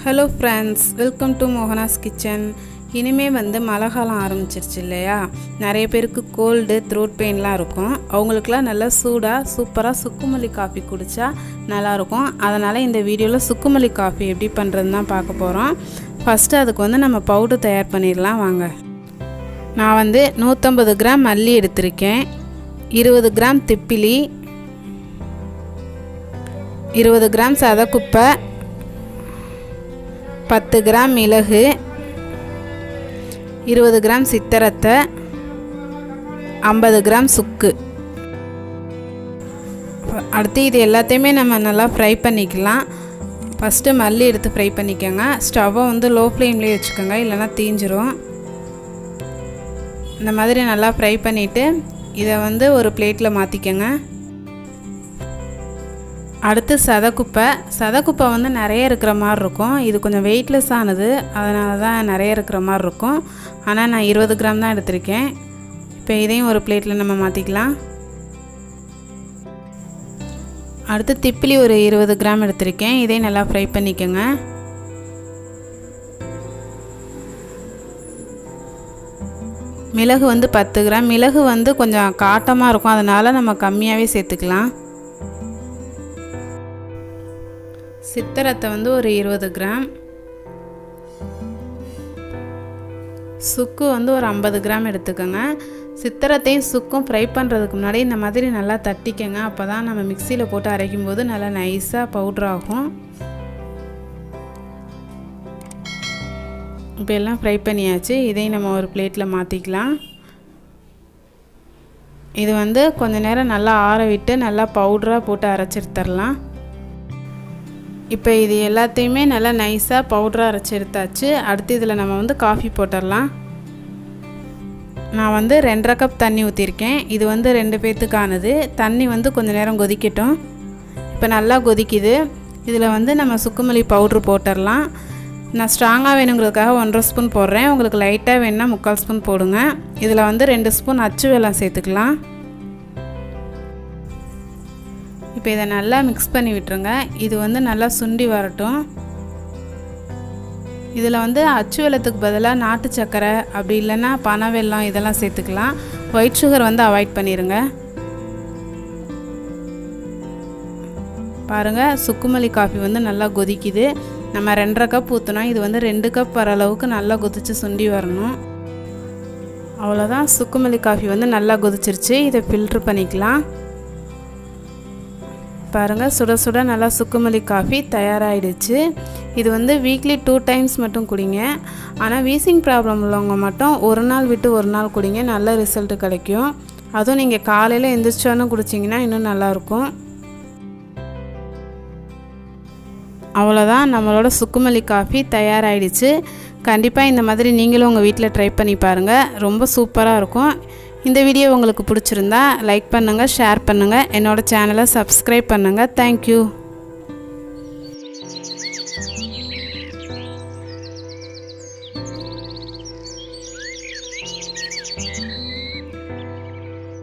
Hello friends, welcome to MOHANA'S kitchen. இனிமே வந்து மழை காலம் ஆரம்பிச்சிருச்சு இல்லையா? நிறைய பேருக்கு கோல்டு த்ரோட் பெயின்லாம் இருக்கும். அவங்களுக்குலாம் நல்லா சூப்பராக சுக்குமல்லி காஃபி குடித்தா நல்லாயிருக்கும். அதனால் இந்த வீடியோவில் சுக்குமல்லி காஃபி எப்படி பண்ணுறதுன்னு தான் பார்க்க போகிறோம். ஃபஸ்ட்டு அதுக்கு வந்து நம்ம பவுடர் தயார் பண்ணிடலாம் வாங்க. நான் வந்து 150 கிராம் மல்லி எடுத்திருக்கேன், 20 கிராம் திப்பிலி, 20 கிராம் சதக்குப்பை, 10 கிராம் மிளகு, 20 கிராம் சித்தரத்தை, 50 கிராம் சுக்கு. அடுத்து இது எல்லாத்தையுமே நம்ம நல்லா ஃப்ரை பண்ணிக்கலாம். ஃபஸ்ட்டு மல்லி எடுத்து ஃப்ரை பண்ணிக்கோங்க. ஸ்டவ்வை வந்து லோ ஃப்ளேம்லேயே வச்சுக்கோங்க, இல்லைன்னா தீஞ்சிரும். இந்த மாதிரி நல்லா ஃப்ரை பண்ணிவிட்டு இதை வந்து ஒரு பிளேட்டில் மாற்றிக்கோங்க. அடுத்து சதக்குப்பை வந்து நிறைய இருக்கிற மாதிரி இருக்கும். இது கொஞ்சம் வெயிட்லெஸ் ஆனது, அதனால தான் நிறைய இருக்கிற மாதிரி இருக்கும். ஆனால் நான் 20 கிராம் தான் எடுத்திருக்கேன். இப்போ இதையும் ஒரு பிளேட்டில் நம்ம மாற்றிக்கலாம். அடுத்து திப்பிலி ஒரு 20 கிராம் எடுத்திருக்கேன். இதையும் நல்லா ஃப்ரை பண்ணிக்கோங்க. மிளகு வந்து 10 கிராம். மிளகு வந்து கொஞ்சம் காட்டமாக இருக்கும், அதனால் நம்ம கம்மியாகவே சேர்த்துக்கலாம். சித்தரத்தை வந்து ஒரு 20 கிராம். சுக்கு வந்து ஒரு 50 கிராம் எடுத்துக்கோங்க. சித்தரத்தையும் சுக்கும் ஃப்ரை பண்ணுறதுக்கு முன்னாடி இந்த மாதிரி நல்லா தட்டிக்கங்க. அப்போ தான் நம்ம மிக்சியில் போட்டு அரைக்கும் போது நல்லா நைஸாக பவுட்ரு ஆகும். இப்போ எல்லாம் ஃப்ரை பண்ணியாச்சு. இதையும் நம்ம ஒரு பிளேட்டில் மாற்றிக்கலாம். இது வந்து கொஞ்சம் நேரம் நல்லா ஆற விட்டு நல்லா பவுடராக போட்டு அரைச்சிருத்தரலாம். இப்போ இது எல்லாத்தையுமே நல்லா நைஸாக பவுடராக அரைச்சி எடுத்தாச்சு. அடுத்து இதில் நம்ம வந்து காஃபி போட்டுடலாம். நான் வந்து 2.5 கப் தண்ணி ஊற்றிருக்கேன். இது வந்து 2 பேர்த்துக்கானது. தண்ணி வந்து கொஞ்சம் நேரம் கொதிக்கட்டும். இப்போ நல்லா கொதிக்குது. இதில் வந்து நம்ம சுக்குமல்லி பவுட்ரு போட்டுடலாம். நான் ஸ்ட்ராங்காக வேணுங்கிறதுக்காக 1.5 ஸ்பூன் போடுறேன். உங்களுக்கு லைட்டாக வேணுன்னா 3/4 ஸ்பூன் போடுங்க. இதில் வந்து 2 ஸ்பூன் அச்சு வெல்லம் சேர்த்துக்கலாம். இப்போ இதை நல்லா மிக்ஸ் பண்ணி விட்டுருங்க. இது வந்து நல்லா சுண்டி வரட்டும். இதில் வந்து அச்சு வெல்லத்துக்கு பதிலாக நாட்டு சர்க்கரை, அப்படி இல்லைன்னா பனை வெல்லம் இதெல்லாம் சேர்த்துக்கலாம். ஒயிட் சுகர் வந்து அவாய்ட் பண்ணிடுங்க. பாருங்கள், சுக்குமல்லி காஃபி வந்து நல்லா கொதிக்குது. நம்ம 2.5 கப் ஊற்றினோம். இது வந்து 2 கப் வர அளவுக்கு நல்லா கொதித்து சுண்டி வரணும். அவ்வளோதான், சுக்குமல்லி காஃபி வந்து நல்லா கொதிச்சிருச்சு. இதை ஃபில்ட்ரு பண்ணிக்கலாம். பாருங்கள், சுட சுட நல்லா சுக்குமல்லி காஃபி தயாராகிடுச்சு. இது வந்து வீக்லி 2 டைம்ஸ் மட்டும் குடிங்க. ஆனால் வீசிங் ப்ராப்ளம் உள்ளவங்க மட்டும் ஒரு நாள் விட்டு ஒரு நாள் குடிங்க, நல்ல ரிசல்ட்டு கிடைக்கும். அதுவும் நீங்கள் காலையில் எந்திரிச்சோன்னு குடிச்சிங்கன்னா இன்னும் நல்லாயிருக்கும். அவ்வளோதான், நம்மளோட சுக்குமல்லி காஃபி தயாராகிடுச்சு. கண்டிப்பாக இந்த மாதிரி நீங்களும் உங்கள் வீட்டில் ட்ரை பண்ணி பாருங்கள். ரொம்ப சூப்பராக இருக்கும். இந்த வீடியோ உங்களுக்கு பிடிச்சிருந்தா லைக் பண்ணுங்கள், ஷேர் பண்ணுங்கள், என்னோடய சேனலை சப்ஸ்கிரைப் பண்ணுங்கள். தேங்க்யூ.